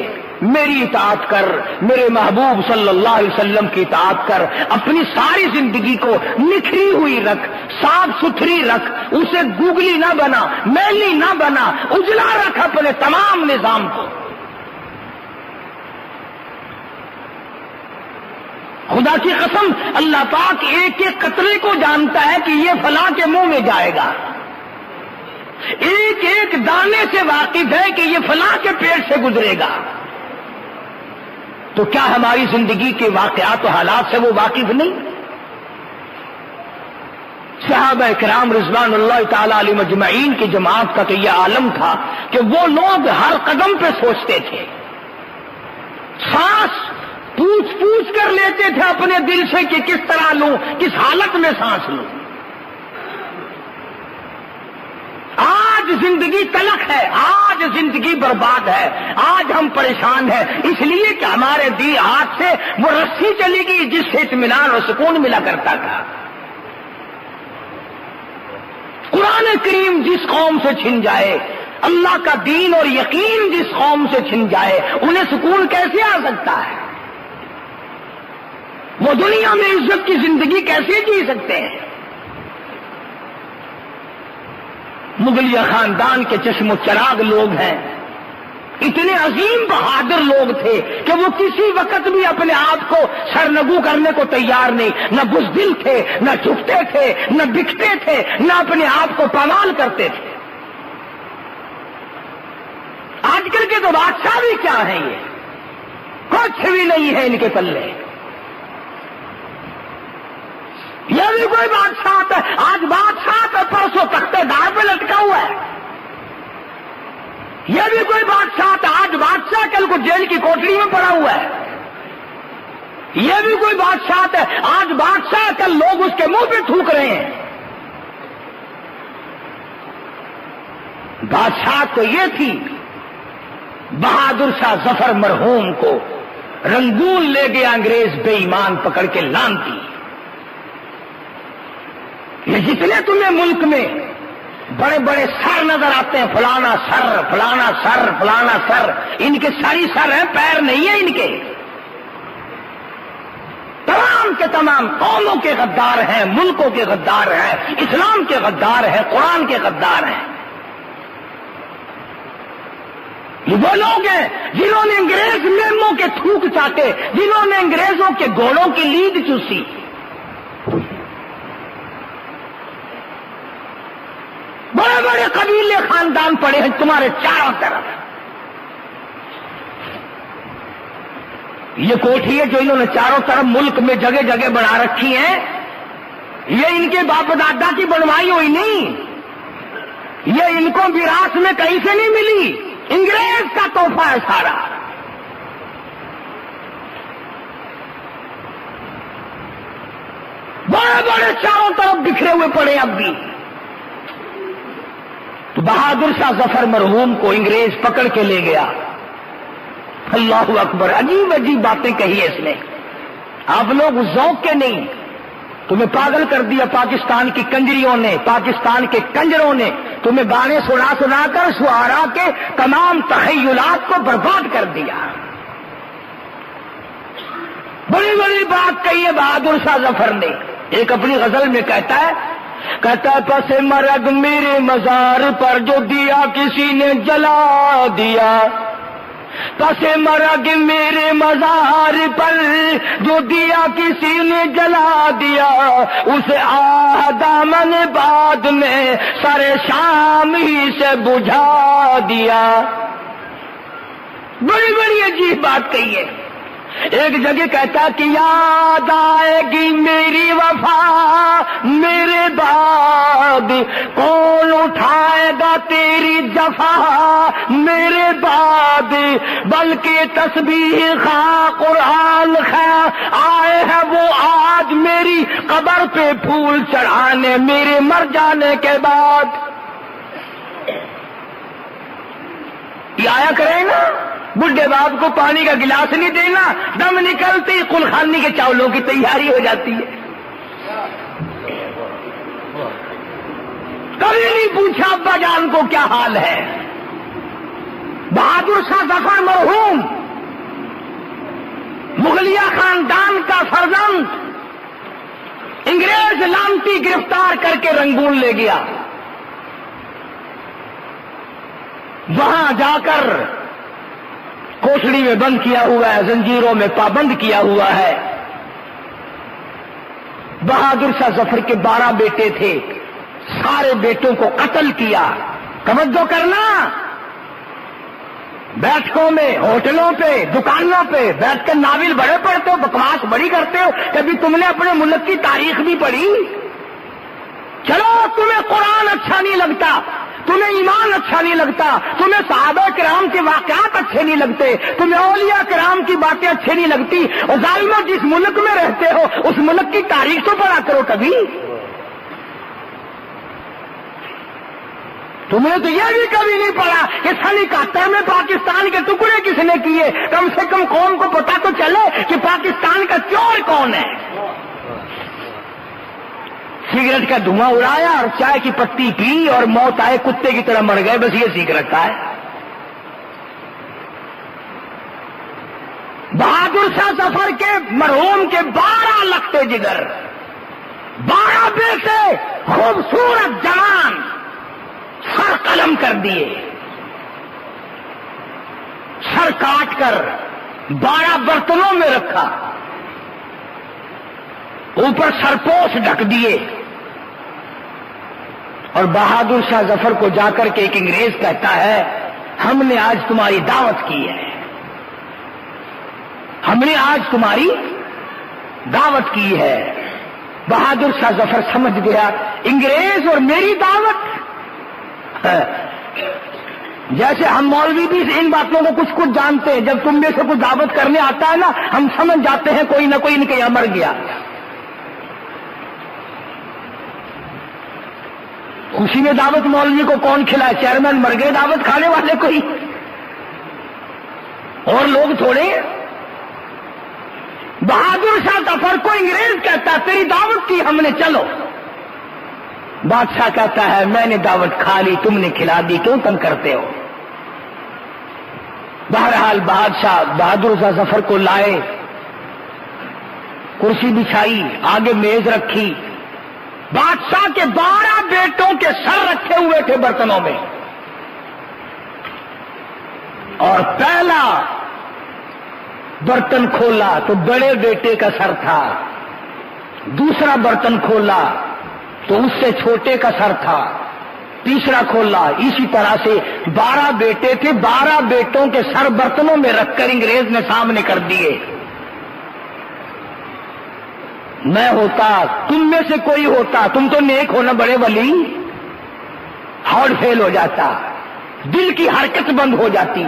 میری اطاعت کر، میرے محبوب صلی اللہ علیہ وسلم کی اطاعت کر، اپنی ساری زندگی کو نکھری ہوئی رکھ، صاف ستھری رکھ، اسے گوگلی نہ بنا، میلی نہ بنا، اجلا رکھ اپنے تمام نظام کو. خدا کی قسم اللہ پاک ایک ایک قطرے کو جانتا ہے کہ یہ فلاں کے منہ میں جائے گا، ایک ایک دانے سے واقف ہے کہ یہ فلاں کے پیٹ سے گزرے گا. تو کیا ہماری زندگی کے واقعات و حالات سے وہ واقف نہیں؟ صحابہ کرام رضوان اللہ تعالی علیہ مجمعین کی جماعت کا تو یہ عالم تھا کہ وہ لوگ ہر قدم پہ سوچتے تھے، سانس پوچھ کر لیتے تھے اپنے دل سے کہ کس طرح لوں، کس حالت میں سانس لوں. آج زندگی تلخ ہے، آج زندگی برباد ہے، آج ہم پریشان ہیں اس لیے کہ ہمارے دی ہاتھ سے وہ رسی چلی گئی جس سے اطمینان اور سکون ملا کرتا تھا. قرآن کریم جس قوم سے چھن جائے، اللہ کا دین اور یقین جس قوم سے چھن جائے، انہیں سکون کیسے آ سکتا ہے؟ وہ دنیا میں عزت کی زندگی کیسے جی سکتے ہیں؟ مغلیہ خاندان کے چشم و چراغ لوگ ہیں، اتنے عظیم بہادر لوگ تھے کہ وہ کسی وقت بھی اپنے آپ کو سرنگو کرنے کو تیار نہیں، نہ بزدل تھے، نہ جھکتے تھے، نہ بکتے تھے، نہ اپنے آپ کو پامال کرتے تھے. آج کل کے تو بادشاہ بھی کیا ہیں، یہ کچھ بھی نہیں ہے ان کے پلے. یہ بھی کوئی بادشاہ ہے، آج بادشاہ کا پرسوں تختے دار پہ لٹکا ہوا ہے. یہ بھی کوئی بادشاہ تھا، آج بادشاہ کل کو جیل کی کوٹری میں پڑا ہوا ہے. یہ بھی کوئی بادشاہ ہے، آج بادشاہ کل لوگ اس کے منہ پہ تھوک رہے ہیں. بادشاہ تو یہ تھی، بہادر شاہ ظفر مرحوم کو رنگون لے گیا انگریز بے ایمان پکڑ کے لانتی. یہ جتنے تمہیں ملک میں بڑے بڑے سر نظر آتے ہیں، فلانا سر فلانا سر فلانا سر، ان کے ساری سر ہیں، پیر نہیں ہے ان کے. تمام کے تمام قوموں کے غدار ہیں، ملکوں کے غدار ہیں، اسلام کے غدار ہیں، قرآن کے غدار ہیں. یہ وہ لوگ ہیں جنہوں نے انگریز میں تھے جنہوں نے انگریزوں کے گھوڑوں کی لید چوسی. بڑے بڑے قبیلے خاندان پڑے ہیں تمہارے چاروں طرف. یہ کوٹھی ہے جو انہوں نے چاروں طرف ملک میں جگہ جگہ بنا رکھی ہیں، یہ ان کے باپ دادا کی بنوائی ہوئی نہیں، یہ ان کو میراث میں کہیں سے نہیں ملی، انگریز کا تحفہ ہے سارا. بڑے بڑے چاروں طرف بکھرے ہوئے پڑے اب بھی. تو بہادر شاہ ظفر مرحوم کو انگریز پکڑ کے لے گیا. اللہ اکبر، عجیب عجیب باتیں کہی ہے اس نے. آپ لوگ ذوق کے نہیں، تمہیں پاگل کر دیا پاکستان کی کنجریوں نے، پاکستان کے کنجروں نے تمہیں گانے سنا سنا کر شعراء کے تمام تخیلات کو برباد کر دیا. بڑی بڑی بات کہی ہے بہادر شاہ ظفر نے. ایک اپنی غزل میں کہتا ہے پس مرگ میرے مزار پر جو دیا کسی نے جلا دیا، پس مرگ میرے مزار پر جو دیا کسی نے جلا دیا، اسے آہ دامن بعد میں سر شام ہی سے بجھا دیا. بڑی بڑی عجیب بات کہی ہے. ایک جگہ کہتا کہ یاد آئے گی میری وفا میرے بعد، کون اٹھائے گا تیری جفا میرے بعد، بلکہ تسبیح خواہ قرآن خواہ آئے ہیں وہ آج میری قبر پہ پھول چڑھانے میرے مر جانے کے بعد. یہ آیا کرے نا، بڈھے باپ کو پانی کا گلاس نہیں دینا، دم نکلتے ہی قلخانی کے چاولوں کی تیاری ہو جاتی ہے. کبھی نہیں پوچھا ابا جان کو کیا حال ہے. بہادر شاہ ظفر مرحوم مغلیہ خاندان کا فرزند انگریز لانتی گرفتار کر کے رنگون لے گیا. وہاں جا کر کوٹڑی میں بند کیا ہوا ہے، زنجیروں میں پابند کیا ہوا ہے. بہادر شاہ ظفر کے 12 بیٹے تھے، سارے بیٹوں کو قتل کیا. توجہ کرنا، بیٹھکوں میں، ہوٹلوں پہ، دکانوں پہ بیٹھ کر ناول بڑے پڑھتے ہو، بکواس بڑی کرتے ہو. کبھی تم نے اپنے ملک کی تاریخ بھی پڑھی؟ چلو تمہیں قرآن اچھا نہیں لگتا، تمہیں ایمان اچھا نہیں لگتا، تمہیں صحابہ کرام کے واقعات اچھے نہیں لگتے، تمہیں اولیاء کرام کی باتیں اچھی نہیں لگتی، اور ظالموں جس ملک میں رہتے ہو اس ملک کی تاریخ تو پڑھا کرو کبھی. تم نے تو یہ بھی کبھی نہیں پڑھا کہ سن 71 میں پاکستان کے ٹکڑے کس نے کیے. کم سے کم قوم کو پتا تو چلے کہ پاکستان کا چور کون ہے. سگریٹ کا دھواں اڑایا اور چائے کی پتی پی اور موت آئے کتے کی طرح مر گئے، بس یہ سیکھ رکھا ہے. بہادر شاہ ظفر کے مرحوم کے 12 لختے جگر، 12 بیٹے خوبصورت جوان سر قلم کر دیے، سر کاٹ کر 12 برتنوں میں رکھا، اوپر سرپوش ڈھک دیے، اور بہادر شاہ ظفر کو جا کر کے ایک انگریز کہتا ہے ہم نے آج تمہاری دعوت کی ہے، ہم نے آج تمہاری دعوت کی ہے. بہادر شاہ ظفر سمجھ گیا انگریز اور میری دعوت. جیسے ہم مولوی بھی ان باتوں کو کچھ کچھ جانتے ہیں، جب تم میں سے کچھ دعوت کرنے آتا ہے نا ہم سمجھ جاتے ہیں کوئی نہ کوئی ان کے یہاں مر گیا. خوشی میں دعوت مولوی کو کون کھلائے؟ چیئرمین مر گئے دعوت کھانے والے کوئی اور لوگ تھوڑے. بہادر شاہ ظفر کو انگریز کہتا تیری دعوت کی ہم نے، چلو. بادشاہ کہتا ہے میں نے دعوت کھا لی، تم نے کھلا دی، کیوں تم کرتے ہو؟ بہرحال بادشاہ بہادر شاہ ظفر کو لائے، کرسی بچھائی، آگے میز رکھی، بادشاہ کے 12 بیٹوں کے سر رکھے ہوئے تھے برتنوں میں، اور پہلا برتن کھولا تو بڑے بیٹے کا سر تھا، دوسرا برتن کھولا تو اس سے چھوٹے کا سر تھا، تیسرا کھولا، اسی طرح سے 12 بیٹے تھے، 12 بیٹوں کے سر برتنوں میں رکھ کر انگریز نے سامنے کر دیے۔ میں ہوتا، تم میں سے کوئی ہوتا، تم تو نیک ہونا بڑے ولی، ہارٹ فیل ہو جاتا، دل کی حرکت بند ہو جاتی،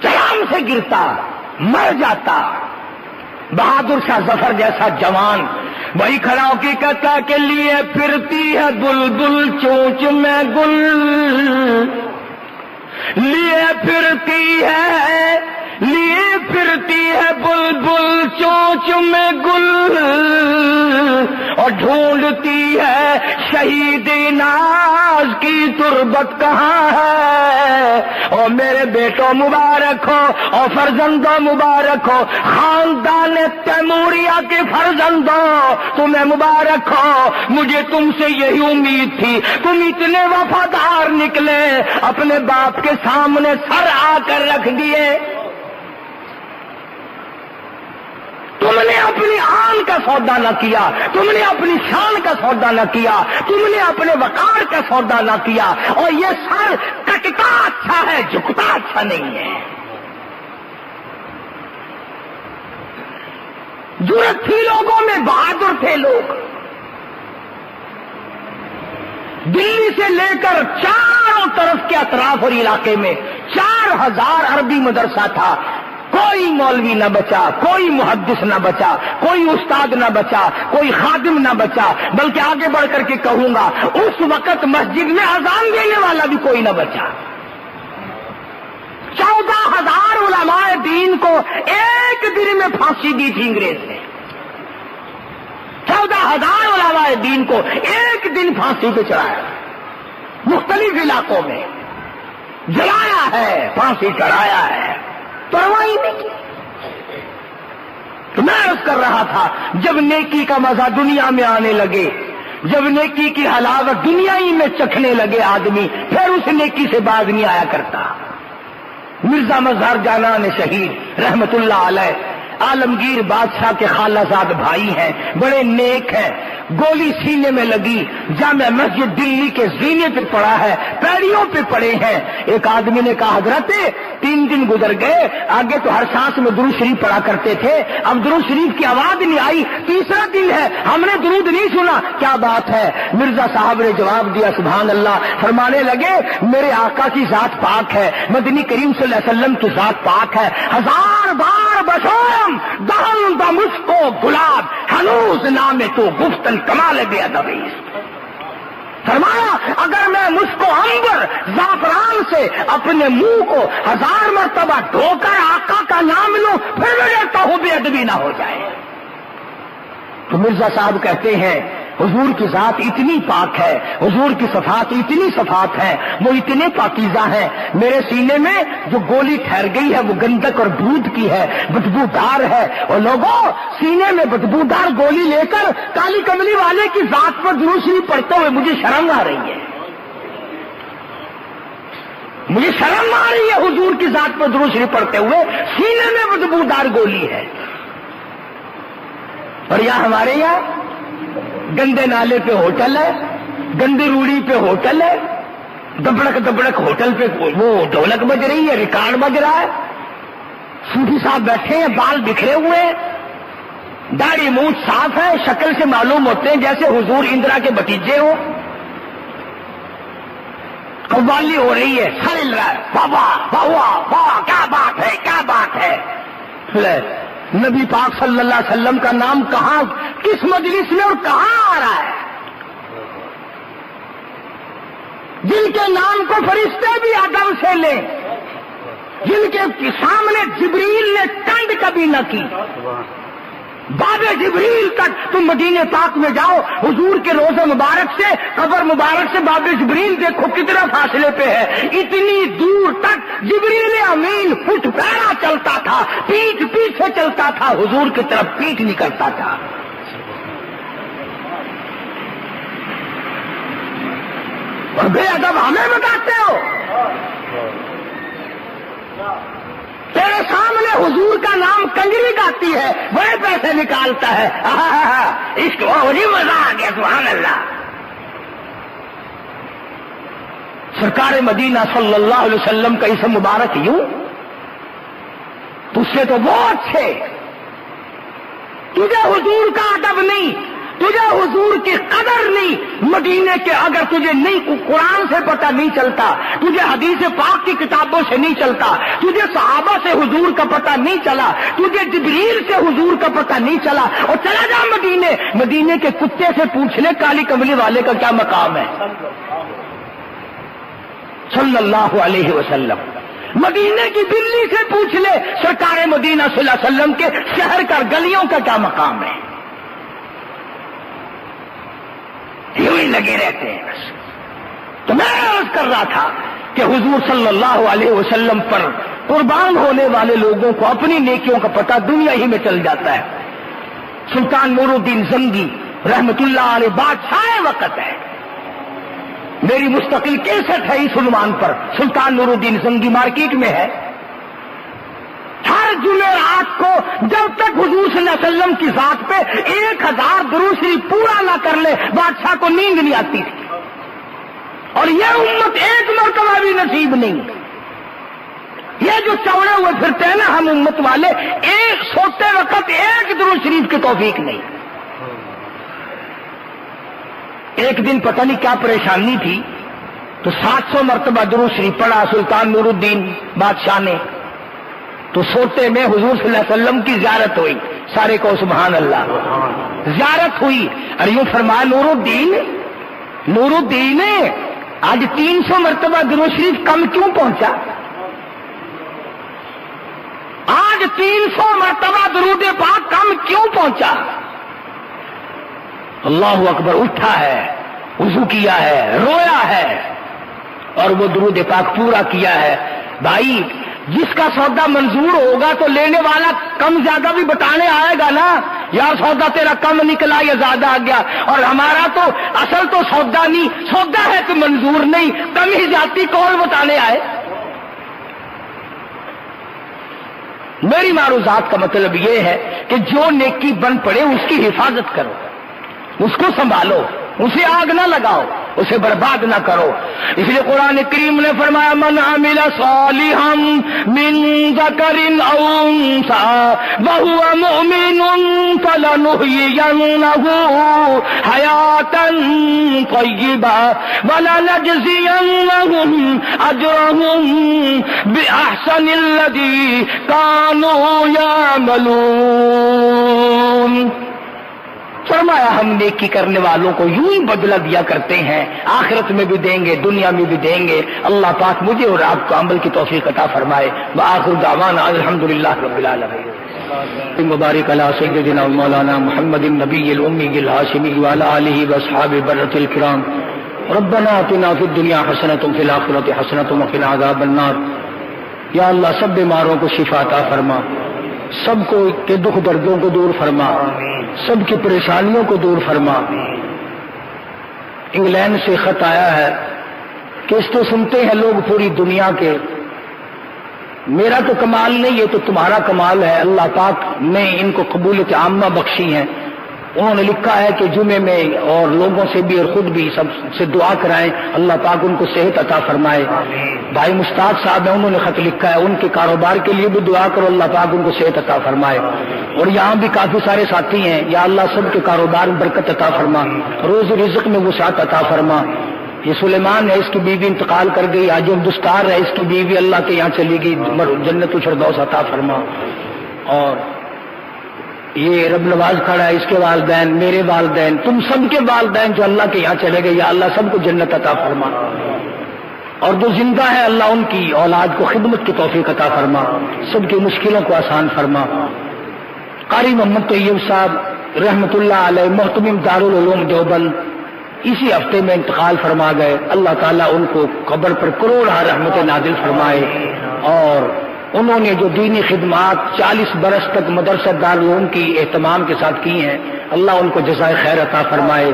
چلام سے گرتا، مر جاتا۔ بہادر شاہ ظفر جیسا جوان وہی کھڑا ہو کے کہتا کہ لیے پھرتی ہے بلبل چونچ میں گل، لیے پھرتی ہے بلبل چونچ میں گل، اور ڈھونڈتی ہے شہید ناز کی تربت کہاں ہے۔ اور میرے بیٹوں مبارک ہو اور فرزندوں مبارک ہو، خاندان تیموریہ کے فرزندوں تمہیں مبارک ہو، مجھے تم سے یہی امید تھی، تم اتنے وفادار نکلے، اپنے باپ کے سامنے سر آ کر رکھ دیے۔ تم نے اپنی آن کا سودا نہ کیا، تم نے اپنی شان کا سودا نہ کیا، تم نے اپنے وقار کا سودا نہ کیا، اور یہ سر کٹتا اچھا ہے، جھکتا اچھا نہیں ہے۔ ضرورت تھی لوگوں میں، بہادر تھے لوگ۔ دلی سے لے کر چاروں طرف کے اطراف اور علاقے میں 4000 عربی مدرسہ تھا، کوئی مولوی نہ بچا، کوئی محدث نہ بچا، کوئی استاد نہ بچا، کوئی خادم نہ بچا، بلکہ آگے بڑھ کر کے کہوں گا اس وقت مسجد میں اذان دینے والا بھی کوئی نہ بچا۔ 14,000 علماء دین کو ایک دن میں پھانسی دی تھی انگریز نے، 14,000 علماء دین کو ایک دن پھانسی پہ چڑھایا، مختلف علاقوں میں جلایا ہے، پھانسی چڑھایا ہے، پرواہ نہیں کی۔ تو میں عرض کر رہا تھا جب نیکی کا مزہ دنیا میں آنے لگے، جب نیکی کی حلاوت دنیا ہی میں چکھنے لگے آدمی، پھر اس نیکی سے باز نہیں آیا کرتا۔ مرزا مظہر جانان شہید رحمت اللہ علیہ عالمگیر بادشاہ کے خالہ زاد بھائی ہیں، بڑے نیک ہیں، گولی سینے میں لگی، جامع مسجد دلی کے زینے پہ پڑا ہے، پیڑیوں پہ پڑے ہیں۔ ایک آدمی نے کہا حضرت 3 دن گزر گئے، آگے تو ہر سانس میں درود شریف پڑھا کرتے تھے، اب درود شریف کی آواز نہیں آئی، تیسرا دن ہے ہم نے درود نہیں سنا، کیا بات ہے؟ مرزا صاحب نے جواب دیا سبحان اللہ، فرمانے لگے میرے آقا کی ذات پاک ہے، مدنی کریم صلی اللہ علیہ وسلم کی ذات پاک ہے، 1000 بار بشویم دہن دا مشکو گلاب ہنوز نام تو گفتن کمال بے ادبی۔ فرمایا اگر میں مشکو عنبر زعفران سے اپنے منہ کو 1000 مرتبہ دھو کر آقا کا نام لوں پھر میں ڈرتا ہوں بے ادبی نہ ہو جائے۔ تو مرزا صاحب کہتے ہیں حضور کی ذات اتنی پاک ہے، حضور کی صفات اتنی صفات ہیں، وہ اتنے پاکیزہ ہیں، میرے سینے میں جو گولی ٹھہر گئی ہے وہ گندک اور دودھ کی ہے، بدبودار ہے، اور لوگوں سینے میں بدبودار گولی لے کر کالی کملی والے کی ذات پر درود شریف پڑھتے ہوئے مجھے شرم آ رہی ہے، مجھے شرم آ رہی ہے حضور کی ذات پر درود شریف پڑھتے ہوئے، سینے میں بدبودار گولی ہے۔ اور یہاں ہمارے یہاں گندے نالے پہ ہوٹل ہے، گندی روڑی پہ ہوٹل ہے، دبڑک دبڑک ہوٹل پہ وہ ڈھولک بج رہی ہے، ریکارڈ بج رہا ہے، صوفی صاحب بیٹھے ہیں، بال بکھرے ہوئے ہیں، داڑھی مونچھ صاف ہے، شکل سے معلوم ہوتے ہیں جیسے حضور اندرا کے بھتیجے ہو، قوالی ہو رہی ہے، سر ہل رہا ہے، واہ واہ واہ کیا بات ہے، کیا بات ہے۔ نبی پاک صلی اللہ علیہ وسلم کا نام کہاں، کس مجلس میں اور کہاں آ رہا ہے؟ جن کے نام کو فرشتے بھی ادب سے لیں، جن کے سامنے جبریل نے ٹنڈ کبھی نہ کی، باب جبریل تک تم مدینے پاک میں جاؤ، حضور کے روضہ مبارک سے قبر مبارک سے باب جبریل دیکھو کتنا فاصلے پہ ہے، اتنی دور تک جبریل امین فٹ پیرا چلتا تھا، پیٹھ پیچھے چلتا تھا، حضور کی طرف پیٹھ نہیں کرتا تھا۔ اور بے ادب ہمیں بتاتے ہو، تیرے سامنے حضور کا نام کنجری گاتی ہے، بڑے پیسے نکالتا ہے، عشق وہی مزہ آ گیا، سبحان اللہ۔ سرکار مدینہ صلی اللہ علیہ وسلم کا اسم مبارک یوں، تجھ سے تو بہت اچھے، تجھے حضور کا ادب نہیں، تجھے حضور کی قدر نہیں، مدینے کے اگر تجھے نہیں قرآن سے پتہ نہیں چلتا، تجھے حدیث پاک کی کتابوں سے نہیں چلتا، تجھے صحابہ سے حضور کا پتہ نہیں چلا، تجھے جبریل سے حضور کا پتہ نہیں چلا، اور چلا جا مدینے کے کتے سے پوچھ لے کالی کملی والے کا کیا مقام ہے صلی اللہ علیہ وسلم۔ مدینے کی بلی سے پوچھ لے سرکار مدینہ صلی اللہ علیہ وسلم کے شہر کا گلیوں کا کیا مقام ہے۔ یوں ہی لگے رہتے ہیں بس۔ تو میں عرض کر رہا تھا کہ حضور صلی اللہ علیہ وسلم پر قربان ہونے والے لوگوں کو اپنی نیکیوں کا پتہ دنیا ہی میں چل جاتا ہے۔ سلطان نور الدین زنگی رحمت اللہ علیہ بادشاہ وقت ہے، میری مستقل کیسٹ ہے اس عنوان پر، سلطان نور الدین زنگی مارکیٹ میں ہے۔ ہر جمعرات کو جب تک حضور صلی اللہ علیہ وسلم کی ذات پہ 1000 درود شریف پورا نہ کر لے بادشاہ کو نیند نہیں آتی تھی، اور یہ امت ایک مرتبہ بھی نصیب نہیں۔ یہ جو چوڑے ہوئے پھرتے ہیں نا ہم امت والے، ایک سوتے وقت ایک درود شریف کی توفیق نہیں۔ ایک دن پتہ نہیں کیا پریشانی تھی تو 700 مرتبہ درود شریف پڑھا سلطان نور الدین بادشاہ نے، تو سوتے میں حضور صلی اللہ علیہ وسلم کی زیارت ہوئی، سارے کو سبحان اللہ، زیارت ہوئی، اور یوں فرمایا نور الدین آج 300 مرتبہ درود شریف کم کیوں پہنچا؟ آج 300 مرتبہ درود پاک کم کیوں پہنچا؟ اللہ اکبر، اٹھا ہے، وضو کیا ہے، رویا ہے، اور وہ درود پاک پورا کیا ہے۔ بھائی جس کا سودا منظور ہوگا تو لینے والا کم زیادہ بھی بتانے آئے گا نا، یار سودا تیرا کم نکلا یا زیادہ آ گیا، اور ہمارا تو اصل تو سودا نہیں، سودا ہے تو منظور نہیں، کم ہی جاتی کون بتانے آئے؟ میری معروضات کا مطلب یہ ہے کہ جو نیکی بن پڑے اس کی حفاظت کرو، اس کو سنبھالو، اسے آگ نہ لگاؤ، اسے برباد نہ کرو۔ اس لیے قرآن کریم نے فرمایا من عمل صالحا من ذکر او انثى وهو مؤمن فلنحيينه حیاتا طیبا ولنجزینهم اجرهم باحسن الذی كانوا يعملون۔ فرمایا ہم نیکی کرنے والوں کو یوں ہی بدلہ دیا کرتے ہیں، آخرت میں بھی دیں گے، دنیا میں بھی دیں گے۔ اللہ پاک مجھے اور آپ کو عمل کی توفیق عطا فرمائے۔ وآخر دعوانا الحمدللہ رب العالمین۔ مبارک علی سیدنا مولانا محمد النبی الامی الہاشمی وعلی آلہ واصحابہ برۃ الکرام۔ ربنا آتنا فی الدنیا حسنۃ وفی الآخرۃ حسنۃ وقنا عذاب النار۔ یا اللہ سب بیماروں کو شفا عطا فرما، سب کو کے دکھ دردوں کو دور فرما، سب کی پریشانیوں کو دور فرما۔ انگلینڈ سے خط آیا ہے کہ اس تو سنتے ہیں لوگ پوری دنیا کے، میرا تو کمال نہیں، یہ تو تمہارا کمال ہے۔ اللہ پاک نے ان کو قبولیت عامہ بخشی ہے۔ انہوں نے لکھا ہے کہ جمعے میں اور لوگوں سے بھی اور خود بھی سب سے دعا کرائیں، اللہ پاک ان کو صحت عطا فرمائے۔ بھائی مشتاق صاحب ہیں، انہوں نے خط لکھا ہے، ان کے کاروبار کے لیے بھی دعا کرو، اللہ پاک ان کو صحت عطا فرمائے۔ اور یہاں بھی کافی سارے ساتھی ہیں، یا اللہ سب کے کاروبار میں برکت عطا فرما، روز رزق میں وسعت عطا فرما۔ یہ سلیمان ہے، اس کی بیوی انتقال کر گئی، آج دستار ہے، اس کی بیوی اللہ کے یہاں چلی گئی، جنت الفردوس عطا فرما۔ اور یہ رب نواز کھڑا ہے، اس کے والدین، میرے والدین، تم سب کے والدین جو اللہ کے یہاں چلے گئے، یا اللہ سب کو جنت عطا فرما۔ اور جو زندہ ہے اللہ ان کی اولاد کو خدمت کی توفیق عطا فرما، سب کی مشکلوں کو آسان فرما۔ قاری محمد طیب صاحب رحمت اللہ علیہ محتمم دارالعلوم دیوبند اسی ہفتے میں انتقال فرما گئے، اللہ تعالیٰ ان کو قبر پر کروڑہ رحمت نازل فرمائے۔ اور انہوں نے جو دینی خدمات 40 برس تک مدرسہ دارالعلوم کی اہتمام کے ساتھ کی ہیں، اللہ ان کو جزائے خیر عطا فرمائے،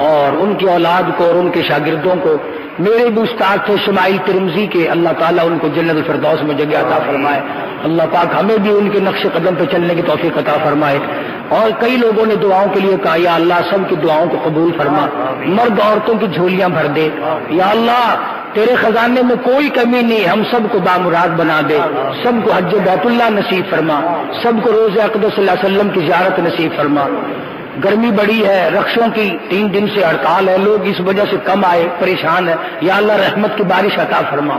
اور ان کی اولاد کو اور ان کے شاگردوں کو میرے بھی استاد تھے شمائل ترمذی کے، اللہ تعالیٰ ان کو جنت الفردوس میں جگہ عطا فرمائے، اللہ پاک ہمیں بھی ان کے نقش قدم پہ چلنے کی توفیق عطا فرمائے۔ اور کئی لوگوں نے دعاؤں کے لیے کہا یا اللہ سب کی دعاؤں کو قبول فرما، مرد عورتوں کی جھولیاں بھر دے، یا اللہ تیرے خزانے میں کوئی کمی نہیں، ہم سب کو بامراد بنا دے، سب کو حج بیت اللہ نصیب فرما، سب کو روز اقدس صلی اللہ علیہ وسلم کی زیارت نصیب فرما۔ گرمی بڑی ہے، رخشوں کی 3 دن سے ہڑتال ہے، لوگ اس وجہ سے کم آئے، پریشان ہے، یا اللہ رحمت کی بارش عطا فرما،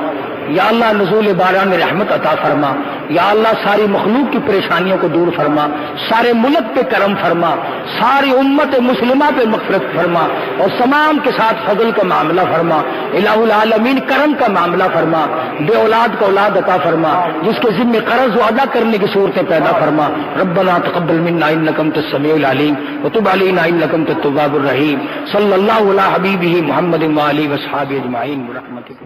یا اللہ نزول باران رحمت عطا فرما، یا اللہ ساری مخلوق کی پریشانیوں کو دور فرما، سارے ملک پہ کرم فرما، ساری امت مسلمہ پہ مغفرت فرما، اور تمام کے ساتھ فضل کا معاملہ فرما، الہ العالمین کرم کا معاملہ فرما، بے اولاد کا اولاد عطا فرما، جس کے ذمہ قرض وہ ادا کرنے کی صورتیں پیدا فرما۔ ربنا تقبل منا انک انت السمیع العلیم وتب علینا انک انت التواب الرحیم۔ صلی اللہ علی حبیبہ محمد وآلہ وصحبہ اجمعین برحمتک۔